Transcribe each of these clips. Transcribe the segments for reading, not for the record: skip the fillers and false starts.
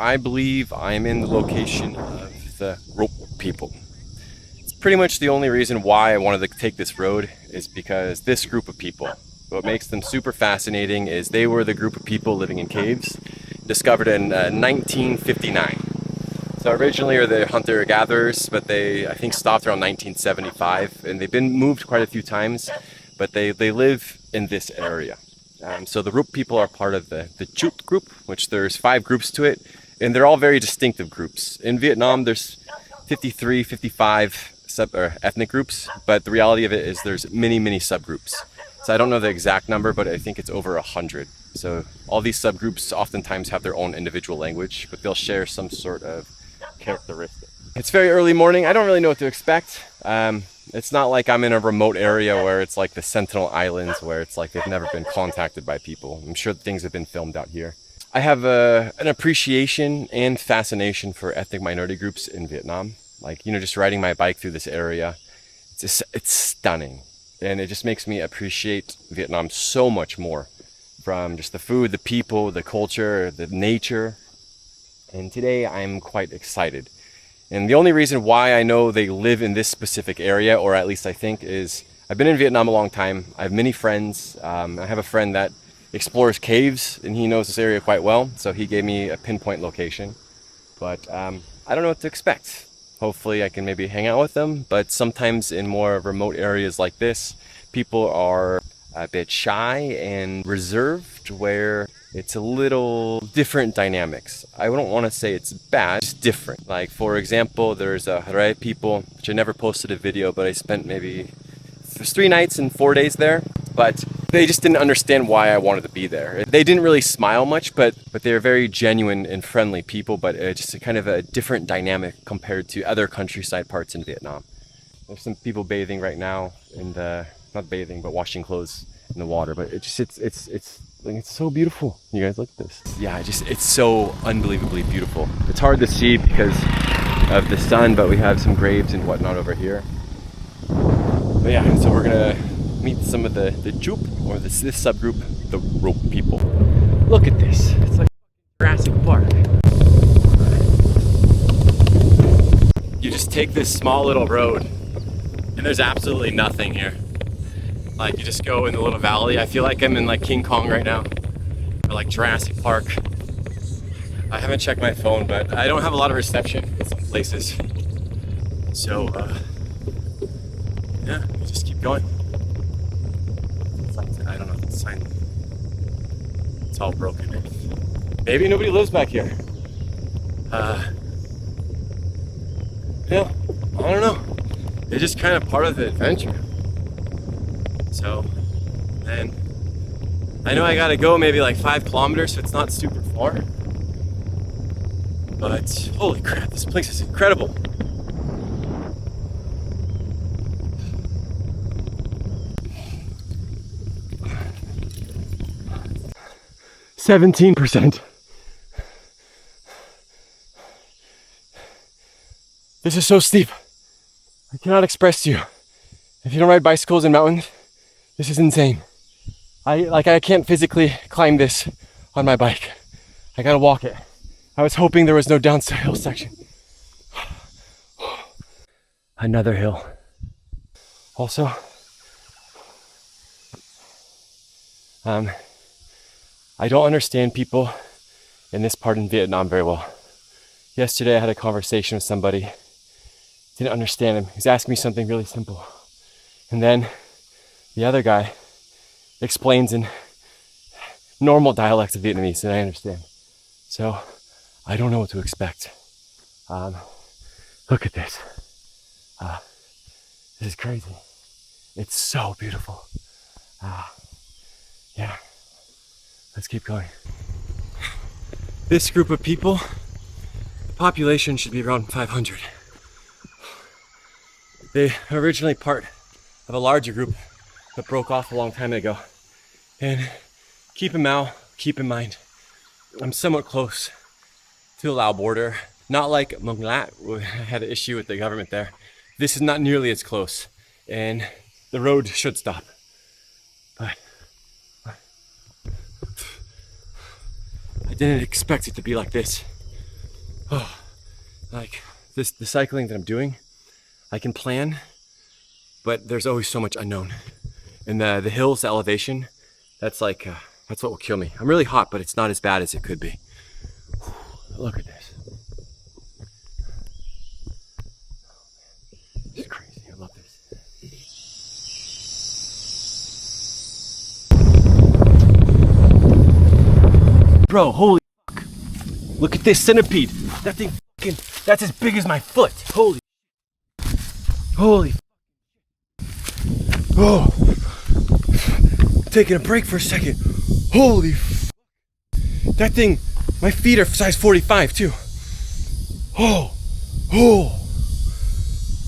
I believe I'm in the location of the Ruc people. It's pretty much the only reason why I wanted to take this road is because this group of people, what makes them super fascinating is they were the group of people living in caves, discovered in 1959. So originally are the hunter-gatherers, but they, I think, stopped around 1975, and they've been moved quite a few times, but they live in this area. So the Ruc people are part of the Chut group, which there's 5 groups to it, and they're all very distinctive groups. In Vietnam, there's 53, 55 ethnic groups, but the reality of it is there's many subgroups. So I don't know the exact number, but I think it's over 100. So all these subgroups oftentimes have their own individual language, but they'll share some sort of characteristic. It's very early morning. I don't really know what to expect. It's not like I'm in a remote area where it's like the Sentinel Islands, where it's like they've never been contacted by people. I'm sure things have been filmed out here. I have an appreciation and fascination for ethnic minority groups in Vietnam. Like, you know, just riding my bike through this area, it's stunning. And it just makes me appreciate Vietnam so much more, from just the food, the people, the culture, the nature. And today I'm quite excited. And the only reason why I know they live in this specific area, or at least I think, is I've been in Vietnam a long time. I have many friends. I have a friend that explores caves, and he knows this area quite well. So he gave me a pinpoint location. But I don't know what to expect. Hopefully I can maybe hang out with them. But sometimes in more remote areas like this, people are a bit shy and reserved, where it's a little different dynamics. I wouldn't want to say it's bad, it's different. Like, for example, there's a Ruc people, which I never posted a video, but I spent maybe 3 nights and 4 days there. But they just didn't understand why I wanted to be there. They didn't really smile much, but they're very genuine and friendly people, but just a kind of a different dynamic compared to other countryside parts in Vietnam. There's some people bathing right now, and not bathing, but washing clothes in the water. But it's so beautiful. You guys, look at this. Yeah, it's so unbelievably beautiful. It's hard to see because of the sun, but we have some graves and whatnot over here. But yeah, so we're gonna meet some of the Chut, or this subgroup, the Ruc people. Look at this. It's like Jurassic Park. You just take this small little road, and there's absolutely nothing here. Like, you just go in the little valley. I feel like I'm in like King Kong right now, or like Jurassic Park. I haven't checked my phone, but I don't have a lot of reception in some places. So, yeah, you just keep going. I don't know if it's a sign. It's all broken. Maybe nobody lives back here. Yeah, I don't know. It's just kind of part of the adventure. So, and I know I gotta go maybe like 5 kilometers, so it's not super far. But holy crap, this place is incredible. %. This is so steep. I cannot express to you. If you don't ride bicycles in mountains, this is insane. I can't physically climb this on my bike. I gotta walk it. I was hoping there was no downhill section. Another hill. Also, I don't understand people in this part in Vietnam very well. Yesterday I had a conversation with somebody. Didn't understand him. He was asking me something really simple. And then the other guy explains in normal dialect of Vietnamese, and I understand. So I don't know what to expect. Look at this. This is crazy. It's so beautiful. Yeah. Let's keep going. This group of people, the population should be around 500. They were originally part of a larger group that broke off a long time ago. And keep in mind, I'm somewhat close to the Lao border. Not like Mong Lat, we had an issue with the government there. This is not nearly as close, and the road should stop. But I didn't expect it to be like this. Oh, like the cycling that I'm doing, I can plan, but there's always so much unknown. And the hills, the elevation, that's like, that's what will kill me. I'm really hot, but it's not as bad as it could be. Whew, look at this. It's crazy, I love this. Bro, holy fuck. Look at this centipede. That thing fucking, that's as big as my foot. Holy. Oh. Taking a break for a second. Holy fuck. That thing, my feet are size 45 too. Oh.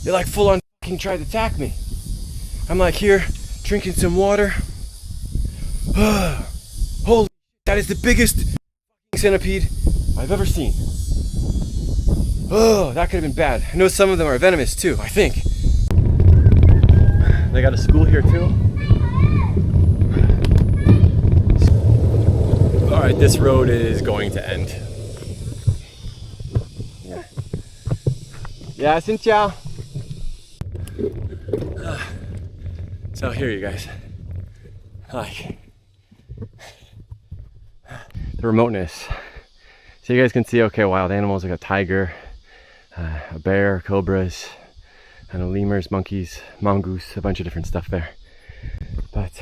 They like full on fucking tried to attack me. I'm like here, drinking some water. Holy, that is the biggest centipede I've ever seen. Oh, that could have been bad. I know some of them are venomous too, I think. They got a school here too. All right, this road is going to end. Yeah, xin chào. So here, you guys, like the remoteness. So you guys can see, okay, wild animals like a tiger, a bear, cobras, I don't know, lemurs, monkeys, mongoose, a bunch of different stuff there. But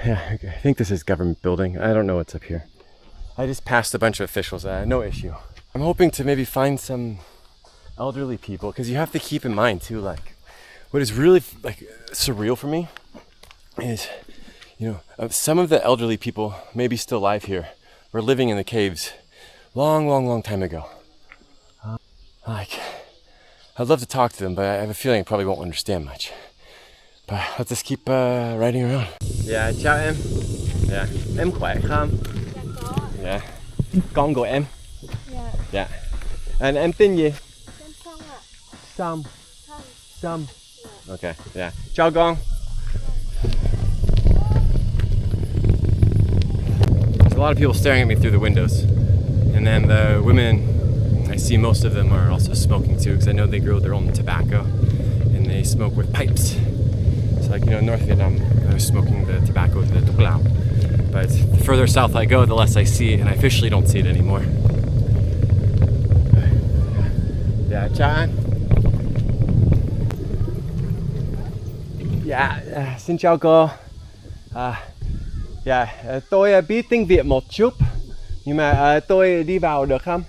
yeah, I think this is government building. I don't know what's up here. I just passed a bunch of officials. No issue. I'm hoping to maybe find some elderly people, because you have to keep in mind too, like what is really like surreal for me is, you know, some of the elderly people may be still alive here, were living in the caves long time ago. Like, I'd love to talk to them, but I have a feeling I probably won't understand much. But let's just keep riding around. Yeah, chào em. Yeah, em khỏe không? Yeah. Con của em. Yeah. And em tên gì? Sam. Sam. Okay, yeah. Chào con. There's a lot of people staring at me through the windows. And then the women, I see most of them are also smoking too, because I know they grow their own tobacco and they smoke with pipes. So like, you know, in North Vietnam, I was smoking the tobacco with the thuốc lào. But the further south I go, the less I see it, and I officially don't see it anymore. Yeah, chào anh. Dạ, xin chào cô. Dạ, tôi biết tiếng Việt một chút, nhưng mà tôi đi vào được không?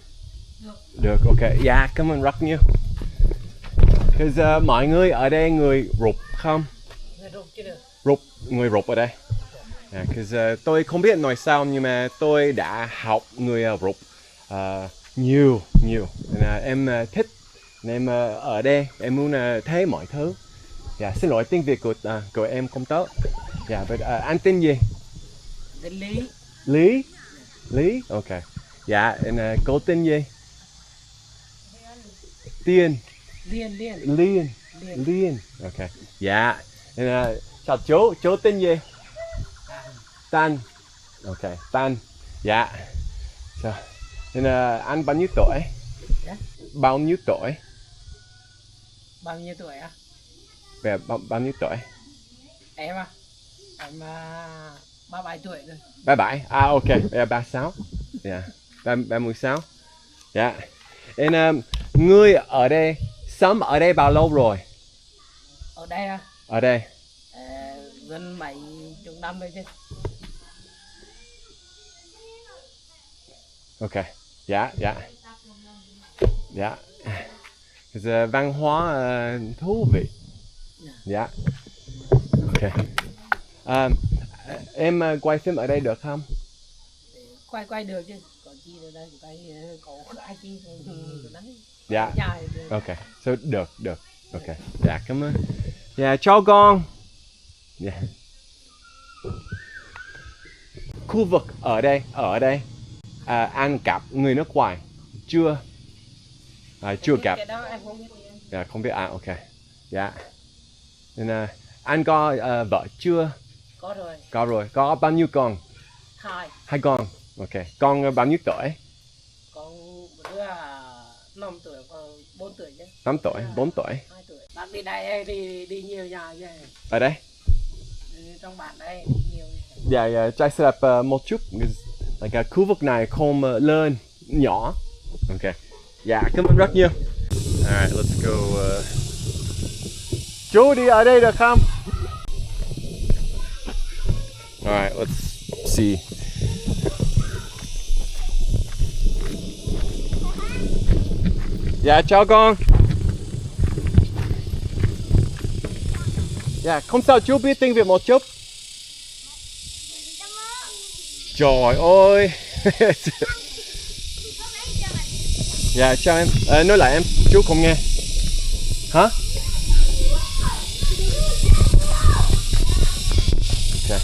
Được, ok. Dạ, cảm ơn rất nhiều. Because mọi người ở đây người Ruc không? Ruc, người Ruc ở đây. Yeah, because tôi không biết nói sao, nhưng mà tôi đã học người Ruc nhiều. And, em thích, em ở đây, em muốn thấy mọi thứ. Yeah, xin lỗi tiếng Việt của em không tốt. Yeah, but anh tên gì? Lý. Lý? Lý? Ok. Dạ, and cô tên gì? Tiên. Liên. Ok. Dạ. And chào chú tên gì? Tan. Ok, Tan. Dạ. So, and anh bao nhiêu tuổi? Yeah. Bao nhiêu tuổi? Bao nhiêu tuổi á? Về bao nhiêu tuổi? Em à? Em 37 tuổi rồi. 37. Ok, 36. Dạ. 36. Dạ. And ngươi ở đây, sống ở đây bao lâu rồi? Ở đây à? Ở đây. Gần 70 năm rồi chứ. Ok. Dạ. Văn hóa thú vị. Dạ. Ok. Em quay phim ở đây được không? Quay được chứ. Còn chi ở đây quay có ai chi đấy. Dạ. Ok. So được. Ok. Dạ, cảm ơn. Dạ, chào con. Dạ. Khu vực ở đây anh gặp người nước ngoài chưa? Chưa gặp. Cái đó em không biết. Dạ, không biết. Ok. Dạ. Nên anh có vợ chưa? Có rồi. Có rồi. Có bao nhiêu con? 2 2 con. Ok. Con bao nhiêu tuổi? 5 tuổi, còn 4 tuổi chứ. 5 tuổi, 4 tuổi. 2 tuổi. Bác đi đây đi nhiều nhà chứ. Ở đây? Trong bản đây đi nhiều. Dạ, chạy xe đạp một chút. Like, khu vực này không lên nhỏ. Ok. Dạ, cảm ơn rất nhiều. Alright, let's go. Chú đi ở đây được không? Alright, let's see. Dạ, chào con. Dạ, không sao, chú biết tiếng Việt một chút. Trời ơi. Dạ, chào em. Nói lại em, chú không nghe. Hả? Ok.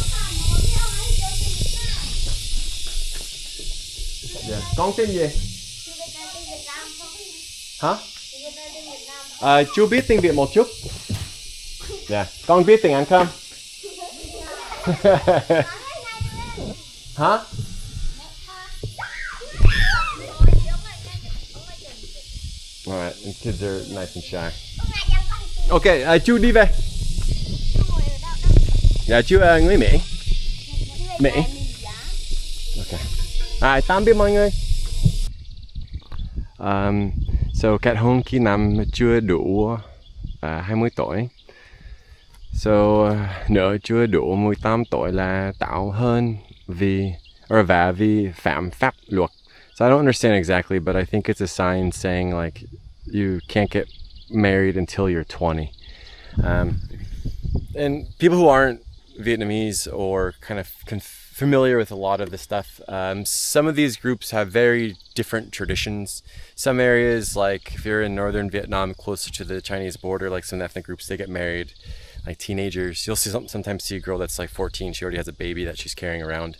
Dạ, con tên gì? Hả? Chú biết tiếng Việt một chút. Dạ, con biết tiếng Anh không? Hả? Alright, the kids are nice and shy. Ok, chú đi về. Dạ, chú người Mỹ. Mỹ. Ok. Tạm biệt mọi người. So, kết hôn khi năm chưa đủ 20 tuổi. So, nếu chưa đủ 18 tuổi là tạo hơn vì phạm pháp luật. So I don't understand exactly, but I think it's a sign saying like you can't get married until you're 20. And people who aren't Vietnamese or kind of familiar with a lot of this stuff, some of these groups have very different traditions. Some areas, like if you're in northern Vietnam, closer to the Chinese border, like some ethnic groups, they get married like teenagers. You'll sometimes see a girl that's like 14, she already has a baby that she's carrying around.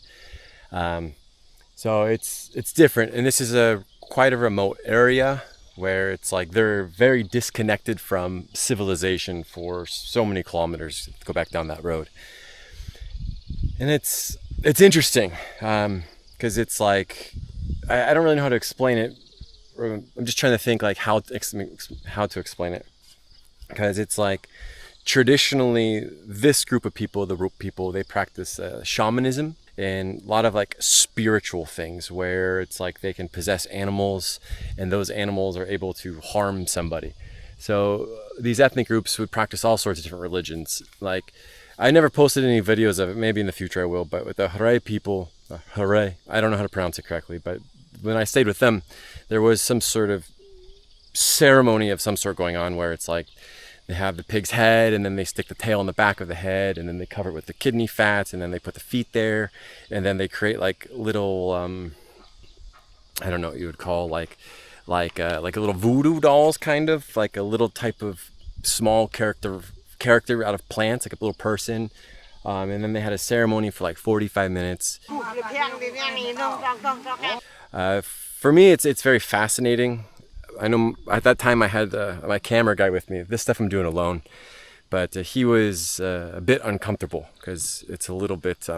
So it's different, and this is quite a remote area where it's like they're very disconnected from civilization for so many kilometers to go back down that road. And it's interesting because it's like I don't really know how to explain it. I'm just trying to think like how to explain it, because it's like traditionally this group of people, the Ruc people, they practice shamanism and a lot of like spiritual things where it's like they can possess animals and those animals are able to harm somebody. So these ethnic groups would practice all sorts of different religions. Like, I never posted any videos of it, maybe in the future I will, but with the Ruc people, Ruc, I don't know how to pronounce it correctly, but when I stayed with them, there was some sort of ceremony of some sort going on where it's like they have the pig's head and then they stick the tail on the back of the head and then they cover it with the kidney fats and then they put the feet there and then they create like little I don't know what you would call like a little voodoo dolls, kind of like a little type of small character out of plants, like a little person. And then they had a ceremony for like 45 minutes. For me, it's very fascinating. I know at that time I had my camera guy with me. This stuff I'm doing alone, but he was a bit uncomfortable because it's a little bit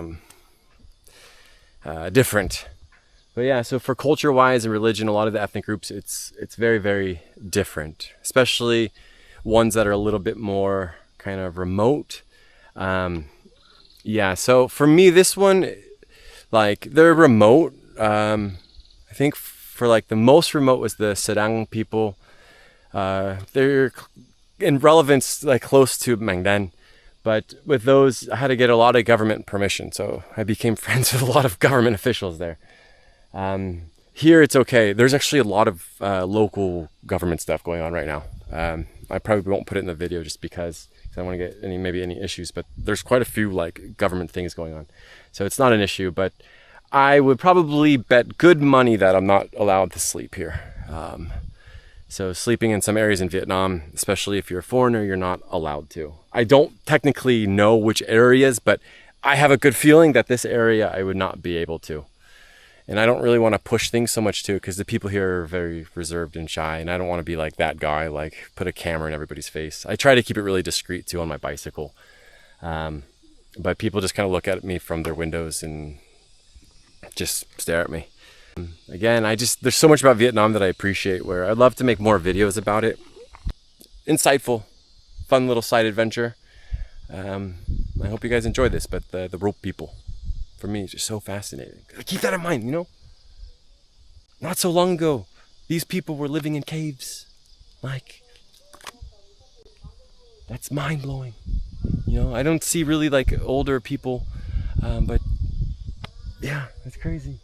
different. But yeah, so for culture-wise and religion, a lot of the ethnic groups, it's very, very different, especially ones that are a little bit more kind of remote. Yeah, so for me, this one, like, they're remote. I think for like the most remote was the Sarang people. They're in relevance like close to Mang Dan, but with those I had to get a lot of government permission, so I became friends with a lot of government officials there. Here it's okay. There's actually a lot of local government stuff going on right now. I probably won't put it in the video just because I don't want to get any issues, but there's quite a few like government things going on, so it's not an issue. But I would probably bet good money that I'm not allowed to sleep here. So sleeping in some areas in Vietnam, especially if you're a foreigner, you're not allowed to. I don't technically know which areas, but I have a good feeling that this area I would not be able to. And I don't really want to push things so much too, because the people here are very reserved and shy, and I don't want to be like that guy, like put a camera in everybody's face. I try to keep it really discreet too on my bicycle. But people just kind of look at me from their windows and just stare at me. Again, there's so much about Vietnam that I appreciate, where I'd love to make more videos about it. Insightful, fun little side adventure. I hope you guys enjoy this, but the Ruc people, for me, is just so fascinating. Keep that in mind, you know? Not so long ago, these people were living in caves. Like, that's mind-blowing. You know, I don't see really like older people, but yeah, that's crazy.